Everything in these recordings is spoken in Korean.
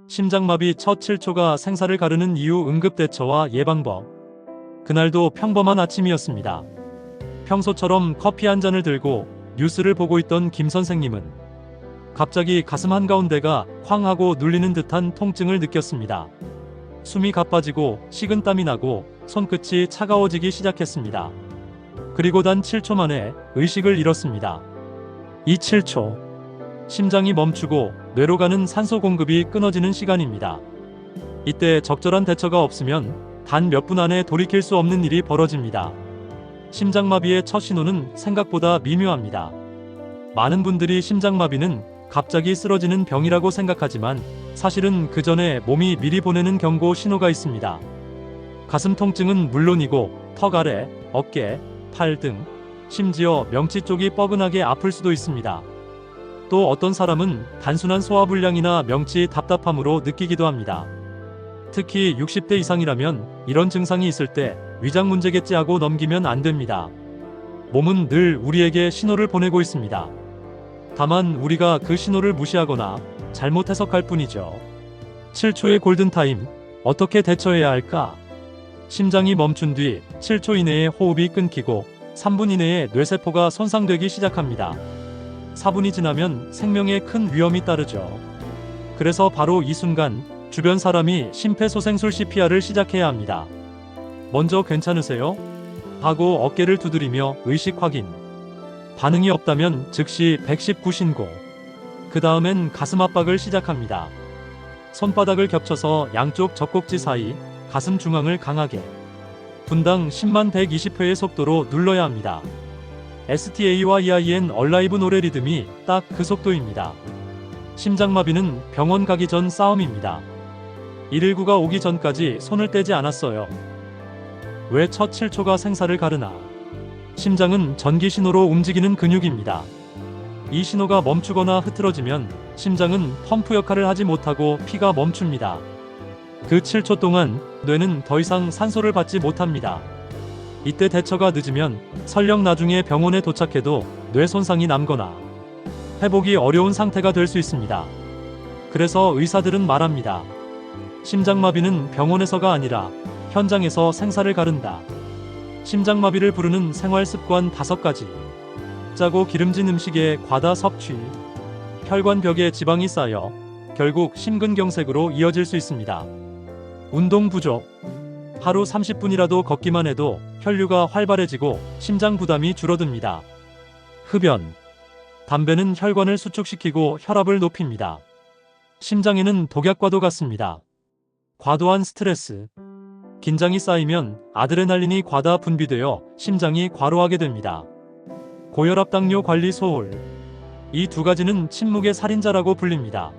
심장마비 첫 7초가 생사를 가르는 이유, 응급대처와 예방법. 그날도 평범한 아침이었습니다. 평소처럼 커피 한 잔을 들고 뉴스를 보고 있던 김 선생님은 갑자기 가슴 한가운데가 쾅 하고 눌리는 듯한 통증을 느꼈습니다. 숨이 가빠지고 식은땀이 나고 손끝이 차가워지기 시작했습니다. 그리고 단 7초 만에 의식을 잃었습니다. 이 7초, 심장이 멈추고 뇌로 가는 산소 공급이 끊어지는 시간입니다. 이때 적절한 대처가 없으면 단 몇 분 안에 돌이킬 수 없는 일이 벌어집니다. 심장마비의 첫 신호는 생각보다 미묘합니다. 많은 분들이 심장마비는 갑자기 쓰러지는 병이라고 생각하지만 사실은 그 전에 몸이 미리 보내는 경고 신호가 있습니다. 가슴 통증은 물론이고 턱 아래, 어깨, 팔 등, 심지어 명치 쪽이 뻐근하게 아플 수도 있습니다. 또 어떤 사람은 단순한 소화불량이나 명치 답답함으로 느끼기도 합니다. 특히 60대 이상이라면 이런 증상이 있을 때 위장 문제겠지 하고 넘기면 안 됩니다. 몸은 늘 우리에게 신호를 보내고 있습니다. 다만 우리가 그 신호를 무시하거나 잘못 해석할 뿐이죠. 7초의 골든타임, 어떻게 대처해야 할까? 심장이 멈춘 뒤 7초 이내에 호흡이 끊기고 3분 이내에 뇌세포가 손상되기 시작합니다. 4분이 지나면 생명에 큰 위험이 따르죠. 그래서 바로 이 순간 주변 사람이 심폐소생술 CPR을 시작해야 합니다. 먼저 괜찮으세요? 하고 어깨를 두드리며 의식 확인. 반응이 없다면 즉시 119 신고. 그 다음엔 가슴 압박을 시작합니다. 손바닥을 겹쳐서 양쪽 젖꼭지 사이, 가슴 중앙을 강하게 분당 10만 120회의 속도로 눌러야 합니다. STA와 EIN 얼라이브 노래 리듬이 딱 그 속도입니다. 심장마비는 병원 가기 전 싸움입니다. 119가 오기 전까지 손을 떼지 않았어요. 왜 첫 7초가 생사를 가르나? 심장은 전기 신호로 움직이는 근육입니다. 이 신호가 멈추거나 흐트러지면 심장은 펌프 역할을 하지 못하고 피가 멈춥니다. 그 7초 동안 뇌는 더 이상 산소를 받지 못합니다. 이때 대처가 늦으면 설령 나중에 병원에 도착해도 뇌 손상이 남거나 회복이 어려운 상태가 될 수 있습니다. 그래서 의사들은 말합니다. 심장마비는 병원에서가 아니라 현장에서 생사를 가른다. 심장마비를 부르는 생활 습관 5가지. 짜고 기름진 음식의 과다 섭취. 혈관벽에 지방이 쌓여 결국 심근경색으로 이어질 수 있습니다. 운동 부족. 하루 30분이라도 걷기만 해도 혈류가 활발해지고 심장 부담이 줄어듭니다. 흡연. 담배는 혈관을 수축시키고 혈압을 높입니다. 심장에는 독약과도 같습니다. 과도한 스트레스. 긴장이 쌓이면 아드레날린이 과다 분비되어 심장이 과로하게 됩니다. 고혈압, 당뇨 관리 소홀. 이 두 가지는 침묵의 살인자라고 불립니다.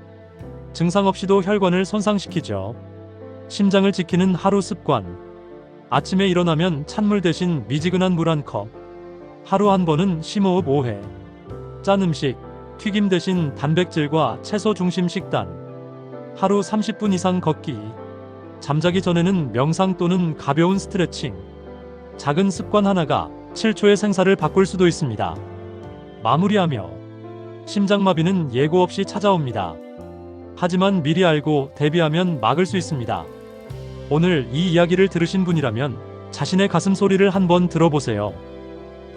증상 없이도 혈관을 손상시키죠. 심장을 지키는 하루 습관. 아침에 일어나면 찬물 대신 미지근한 물 1컵. 하루 한 번은 심호흡 5회. 짠 음식, 튀김 대신 단백질과 채소 중심 식단. 하루 30분 이상 걷기. 잠자기 전에는 명상 또는 가벼운 스트레칭. 작은 습관 하나가 7초의 생사를 바꿀 수도 있습니다. 마무리하며, 심장마비는 예고 없이 찾아옵니다. 하지만 미리 알고 대비하면 막을 수 있습니다. 오늘 이 이야기를 들으신 분이라면 자신의 가슴 소리를 한번 들어보세요.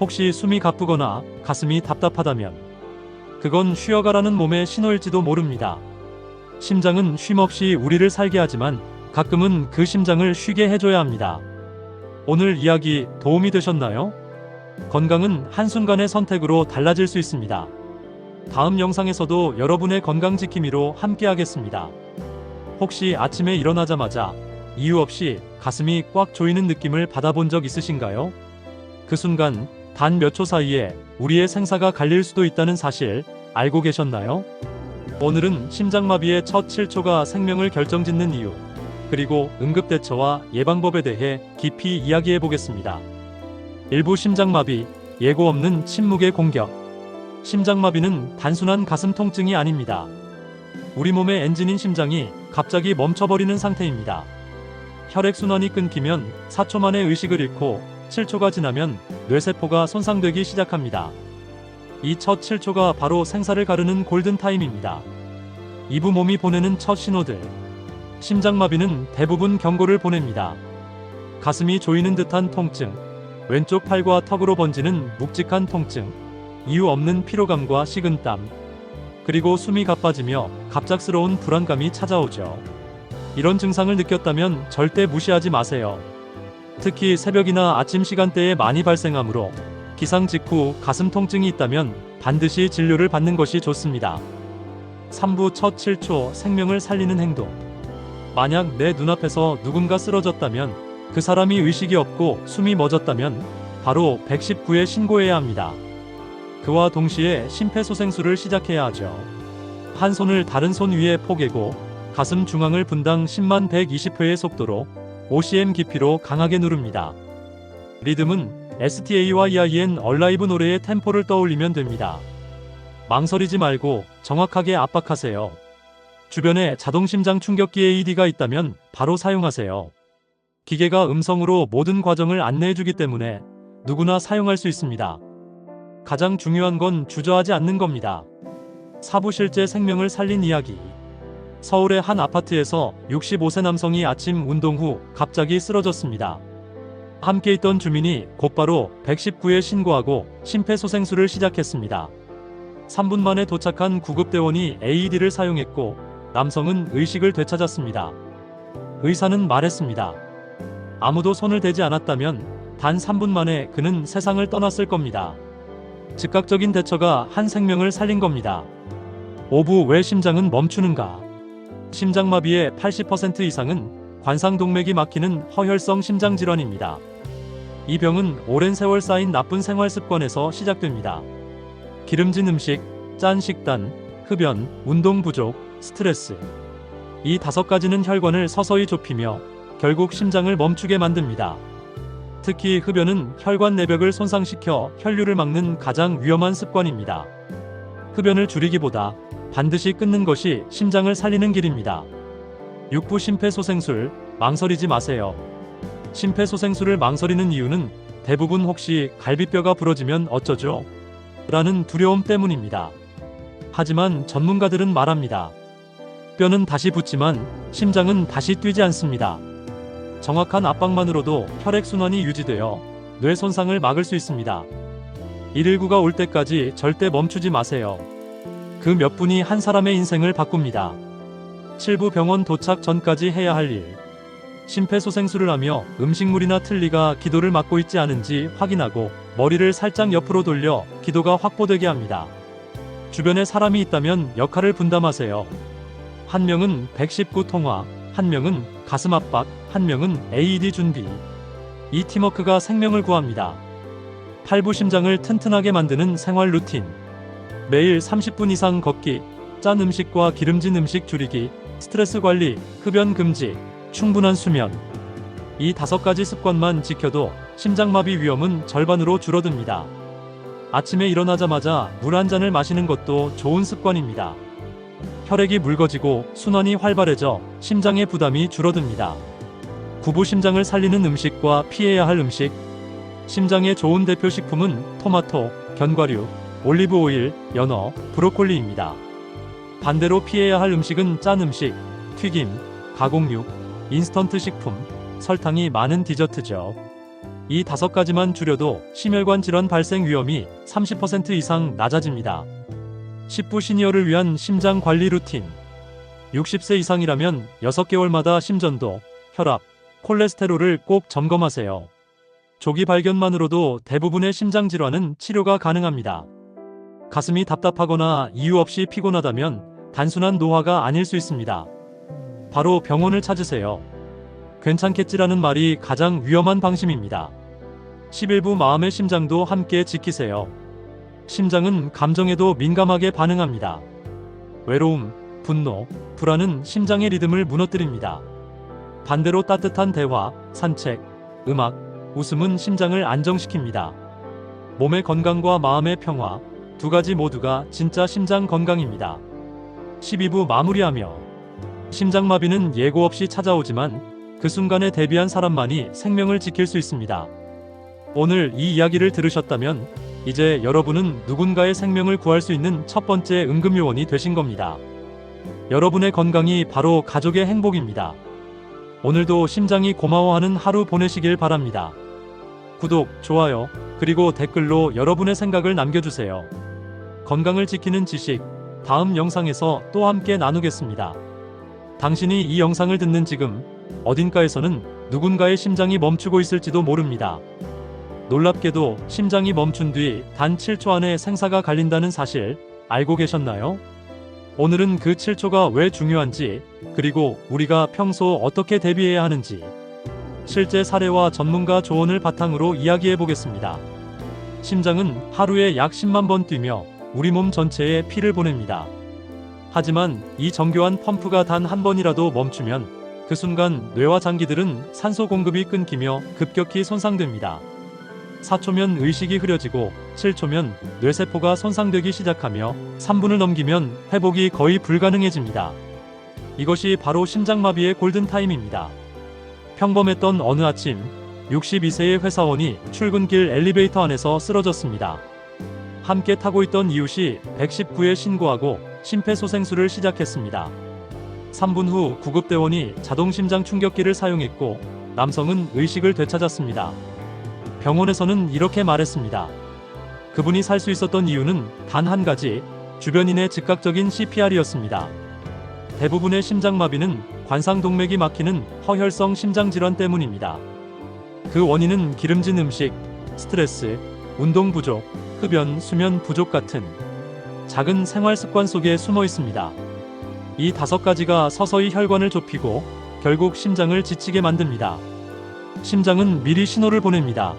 혹시 숨이 가쁘거나 가슴이 답답하다면 그건 쉬어가라는 몸의 신호일지도 모릅니다. 심장은 쉼없이 우리를 살게 하지만 가끔은 그 심장을 쉬게 해줘야 합니다. 오늘 이야기 도움이 되셨나요? 건강은 한순간의 선택으로 달라질 수 있습니다. 다음 영상에서도 여러분의 건강 지킴이로 함께 하겠습니다. 혹시 아침에 일어나자마자 이유 없이 가슴이 꽉 조이는 느낌을 받아본 적 있으신가요? 그 순간 단 몇 초 사이에 우리의 생사가 갈릴 수도 있다는 사실 알고 계셨나요? 오늘은 심장마비의 첫 7초가 생명을 결정짓는 이유, 그리고 응급대처와 예방법에 대해 깊이 이야기해 보겠습니다. 일부 심장마비, 예고 없는 침묵의 공격. 심장마비는 단순한 가슴 통증이 아닙니다. 우리 몸의 엔진인 심장이 갑자기 멈춰버리는 상태입니다. 혈액순환이 끊기면 4초 만에 의식을 잃고 7초가 지나면 뇌세포가 손상되기 시작합니다. 이 첫 7초가 바로 생사를 가르는 골든타임입니다. 이부 몸이 보내는 첫 신호들. 심장마비는 대부분 경고를 보냅니다. 가슴이 조이는 듯한 통증, 왼쪽 팔과 턱으로 번지는 묵직한 통증, 이유 없는 피로감과 식은땀, 그리고 숨이 가빠지며 갑작스러운 불안감이 찾아오죠. 이런 증상을 느꼈다면 절대 무시하지 마세요. 특히 새벽이나 아침 시간대에 많이 발생하므로 기상 직후 가슴 통증이 있다면 반드시 진료를 받는 것이 좋습니다. 3부 첫 7초 생명을 살리는 행동. 만약 내 눈앞에서 누군가 쓰러졌다면, 그 사람이 의식이 없고 숨이 멎었다면 바로 119에 신고해야 합니다. 그와 동시에 심폐소생술을 시작해야 하죠. 한 손을 다른 손 위에 포개고 가슴 중앙을 분당 10만 120회의 속도로 5cm 깊이로 강하게 누릅니다. 리듬은 STA와 EIN 얼라이브 노래의 템포를 떠올리면 됩니다. 망설이지 말고 정확하게 압박하세요. 주변에 자동심장 충격기 AED가 있다면 바로 사용하세요. 기계가 음성으로 모든 과정을 안내해주기 때문에 누구나 사용할 수 있습니다. 가장 중요한 건 주저하지 않는 겁니다. 4부 실제 생명을 살린 이야기. 서울의 한 아파트에서 65세 남성이 아침 운동 후 갑자기 쓰러졌습니다. 함께 있던 주민이 곧바로 119에 신고하고 심폐소생술을 시작했습니다. 3분 만에 도착한 구급대원이 AED를 사용했고 남성은 의식을 되찾았습니다. 의사는 말했습니다. 아무도 손을 대지 않았다면 단 3분 만에 그는 세상을 떠났을 겁니다. 즉각적인 대처가 한 생명을 살린 겁니다. 5부 왜 심장은 멈추는가? 심장마비의 80% 이상은 관상동맥이 막히는 허혈성 심장질환입니다. 이 병은 오랜 세월 쌓인 나쁜 생활습관에서 시작됩니다. 기름진 음식, 짠 식단, 흡연, 운동 부족, 스트레스. 이 5가지는 혈관을 서서히 좁히며 결국 심장을 멈추게 만듭니다. 특히 흡연은 혈관 내벽을 손상시켜 혈류를 막는 가장 위험한 습관입니다. 흡연을 줄이기보다 반드시 끊는 것이 심장을 살리는 길입니다. 6부 심폐소생술, 망설이지 마세요. 심폐소생술을 망설이는 이유는 대부분 혹시 갈비뼈가 부러지면 어쩌죠? 라는 두려움 때문입니다. 하지만 전문가들은 말합니다. 뼈는 다시 붙지만 심장은 다시 뛰지 않습니다. 정확한 압박만으로도 혈액순환이 유지되어 뇌 손상을 막을 수 있습니다. 119가 올 때까지 절대 멈추지 마세요. 그 몇 분이 한 사람의 인생을 바꿉니다. 7부 병원 도착 전까지 해야 할 일. 심폐소생술을 하며 음식물이나 틀니가 기도를 막고 있지 않은지 확인하고 머리를 살짝 옆으로 돌려 기도가 확보되게 합니다. 주변에 사람이 있다면 역할을 분담하세요. 한 명은 119 통화, 한 명은 가슴 압박, 한 명은 AED 준비. 이 팀워크가 생명을 구합니다. 8부 심장을 튼튼하게 만드는 생활 루틴. 매일 30분 이상 걷기, 짠 음식과 기름진 음식 줄이기, 스트레스 관리, 흡연 금지, 충분한 수면. 이 5가지 습관만 지켜도 심장마비 위험은 절반으로 줄어듭니다. 아침에 일어나자마자 물 한 잔을 마시는 것도 좋은 습관입니다. 혈액이 묽어지고 순환이 활발해져 심장의 부담이 줄어듭니다. 9부 심장을 살리는 음식과 피해야 할 음식. 심장에 좋은 대표 식품은 토마토, 견과류, 올리브 오일, 연어, 브로콜리입니다. 반대로 피해야 할 음식은 짠 음식, 튀김, 가공육, 인스턴트 식품, 설탕이 많은 디저트죠. 이 5가지만 줄여도 심혈관 질환 발생 위험이 30% 이상 낮아집니다. 10부 시니어를 위한 심장 관리 루틴. 60세 이상이라면 6개월마다 심전도, 혈압, 콜레스테롤을 꼭 점검하세요. 조기 발견만으로도 대부분의 심장 질환은 치료가 가능합니다. 가슴이 답답하거나 이유 없이 피곤하다면 단순한 노화가 아닐 수 있습니다. 바로 병원을 찾으세요. 괜찮겠지라는 말이 가장 위험한 방심입니다. 11부 마음의 심장도 함께 지키세요. 심장은 감정에도 민감하게 반응합니다. 외로움, 분노, 불안은 심장의 리듬을 무너뜨립니다. 반대로 따뜻한 대화, 산책, 음악, 웃음은 심장을 안정시킵니다. 몸의 건강과 마음의 평화, 2가지 모두가 진짜 심장 건강입니다. 12부 마무리하며. 심장마비는 예고 없이 찾아오지만 그 순간에 대비한 사람만이 생명을 지킬 수 있습니다. 오늘 이 이야기를 들으셨다면 이제 여러분은 누군가의 생명을 구할 수 있는 첫 번째 응급요원이 되신 겁니다. 여러분의 건강이 바로 가족의 행복입니다. 오늘도 심장이 고마워하는 하루 보내시길 바랍니다. 구독, 좋아요, 그리고 댓글로 여러분의 생각을 남겨주세요. 건강을 지키는 지식, 다음 영상에서 또 함께 나누겠습니다. 당신이 이 영상을 듣는 지금 어딘가에서는 누군가의 심장이 멈추고 있을지도 모릅니다. 놀랍게도 심장이 멈춘 뒤 단 7초 안에 생사가 갈린다는 사실 알고 계셨나요? 오늘은 그 7초가 왜 중요한지, 그리고 우리가 평소 어떻게 대비해야 하는지 실제 사례와 전문가 조언을 바탕으로 이야기해 보겠습니다. 심장은 하루에 약 10만 번 뛰며 우리 몸 전체에 피를 보냅니다. 하지만 이 정교한 펌프가 단 한 번이라도 멈추면 그 순간 뇌와 장기들은 산소 공급이 끊기며 급격히 손상됩니다. 4초면 의식이 흐려지고 7초면 뇌세포가 손상되기 시작하며 3분을 넘기면 회복이 거의 불가능해집니다. 이것이 바로 심장마비의 골든타임입니다. 평범했던 어느 아침 62세의 회사원이 출근길 엘리베이터 안에서 쓰러졌습니다. 함께 타고 있던 이웃이 119에 신고하고 심폐소생술을 시작했습니다. 3분 후 구급대원이 자동심장 충격기를 사용했고 남성은 의식을 되찾았습니다. 병원에서는 이렇게 말했습니다. 그분이 살 수 있었던 이유는 단 한 가지, 주변인의 즉각적인 CPR이었습니다. 대부분의 심장마비는 관상동맥이 막히는 허혈성 심장질환 때문입니다. 그 원인은 기름진 음식, 스트레스, 운동 부족, 흡연, 수면 부족 같은 작은 생활 습관 속에 숨어 있습니다. 이 5가지가 서서히 혈관을 좁히고 결국 심장을 지치게 만듭니다. 심장은 미리 신호를 보냅니다.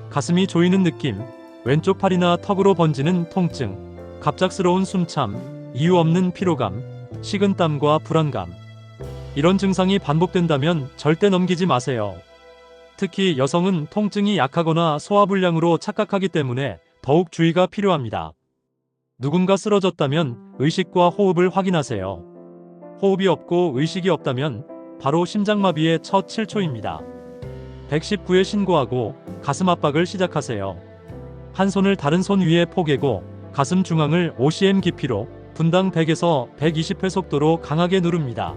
가슴이 조이는 느낌, 왼쪽 팔이나 턱으로 번지는 통증, 갑작스러운 숨참, 이유 없는 피로감, 식은땀과 불안감. 이런 증상이 반복된다면 절대 넘기지 마세요. 특히 여성은 통증이 약하거나 소화불량으로 착각하기 때문에 더욱 주의가 필요합니다. 누군가 쓰러졌다면 의식과 호흡을 확인하세요. 호흡이 없고 의식이 없다면 바로 심장마비의 첫 7초입니다. 119에 신고하고 가슴 압박을 시작하세요. 한 손을 다른 손 위에 포개고 가슴 중앙을 5cm 깊이로 분당 100에서 120회 속도로 강하게 누릅니다.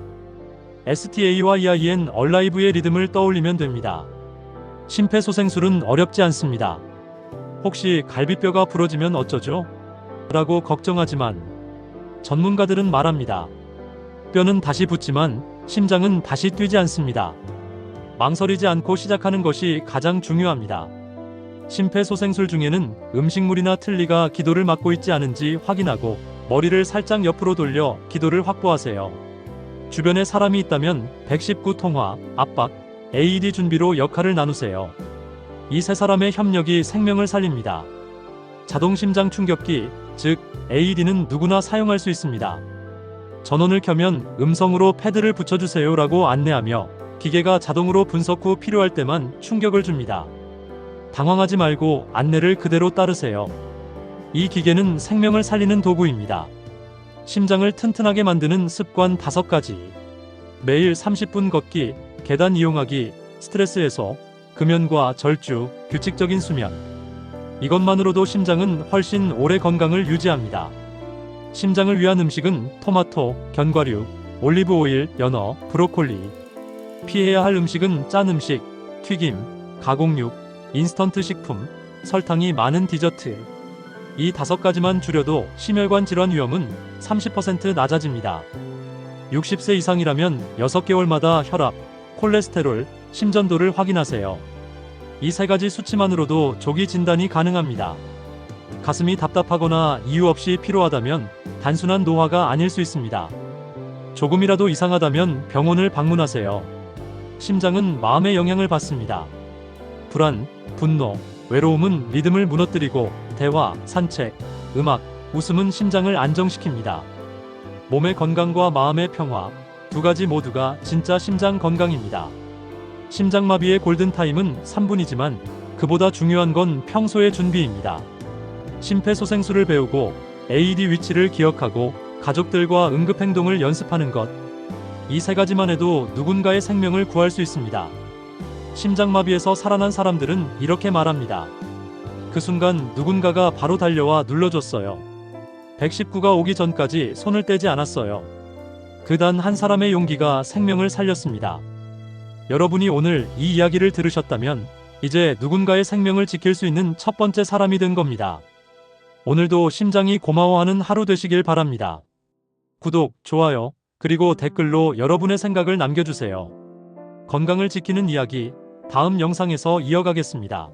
STA와 EIN 얼라이브의 리듬을 떠올리면 됩니다. 심폐소생술은 어렵지 않습니다. 혹시 갈비뼈가 부러지면 어쩌죠? 라고 걱정하지만 전문가들은 말합니다. 뼈는 다시 붙지만 심장은 다시 뛰지 않습니다. 망설이지 않고 시작하는 것이 가장 중요합니다. 심폐소생술 중에는 음식물이나 틀니가 기도를 막고 있지 않은지 확인하고 머리를 살짝 옆으로 돌려 기도를 확보하세요. 주변에 사람이 있다면 119 통화, 압박, AED 준비로 역할을 나누세요. 이 세 사람의 협력이 생명을 살립니다. 자동심장 충격기, 즉 AED는 누구나 사용할 수 있습니다. 전원을 켜면 음성으로 패드를 붙여주세요 라고 안내하며 기계가 자동으로 분석 후 필요할 때만 충격을 줍니다. 당황하지 말고 안내를 그대로 따르세요. 이 기계는 생명을 살리는 도구입니다. 심장을 튼튼하게 만드는 습관 5가지. 매일 30분 걷기, 계단 이용하기, 스트레스 해소, 금연과 절주, 규칙적인 수면. 이것만으로도 심장은 훨씬 오래 건강을 유지합니다. 심장을 위한 음식은 토마토, 견과류, 올리브 오일, 연어, 브로콜리. 피해야 할 음식은 짠 음식, 튀김, 가공육, 인스턴트 식품, 설탕이 많은 디저트. 이 5가지만 줄여도 심혈관 질환 위험은 30% 낮아집니다. 60세 이상이라면 6개월마다 혈압, 콜레스테롤, 심전도를 확인하세요. 이 3가지 수치만으로도 조기 진단이 가능합니다. 가슴이 답답하거나 이유 없이 피로하다면 단순한 노화가 아닐 수 있습니다. 조금이라도 이상하다면 병원을 방문하세요. 심장은 마음의 영향을 받습니다. 불안, 분노, 외로움은 리듬을 무너뜨리고 대화, 산책, 음악, 웃음은 심장을 안정시킵니다. 몸의 건강과 마음의 평화, 2가지 모두가 진짜 심장 건강입니다. 심장마비의 골든타임은 3분이지만 그보다 중요한 건 평소의 준비입니다. 심폐소생술을 배우고 AED 위치를 기억하고 가족들과 응급행동을 연습하는 것. 이 3가지만 해도 누군가의 생명을 구할 수 있습니다. 심장마비에서 살아난 사람들은 이렇게 말합니다. 그 순간 누군가가 바로 달려와 눌러줬어요. 119가 오기 전까지 손을 떼지 않았어요. 그 단 한 사람의 용기가 생명을 살렸습니다. 여러분이 오늘 이 이야기를 들으셨다면 이제 누군가의 생명을 지킬 수 있는 첫 번째 사람이 된 겁니다. 오늘도 심장이 고마워하는 하루 되시길 바랍니다. 구독, 좋아요, 그리고 댓글로 여러분의 생각을 남겨주세요. 건강을 지키는 이야기, 다음 영상에서 이어가겠습니다.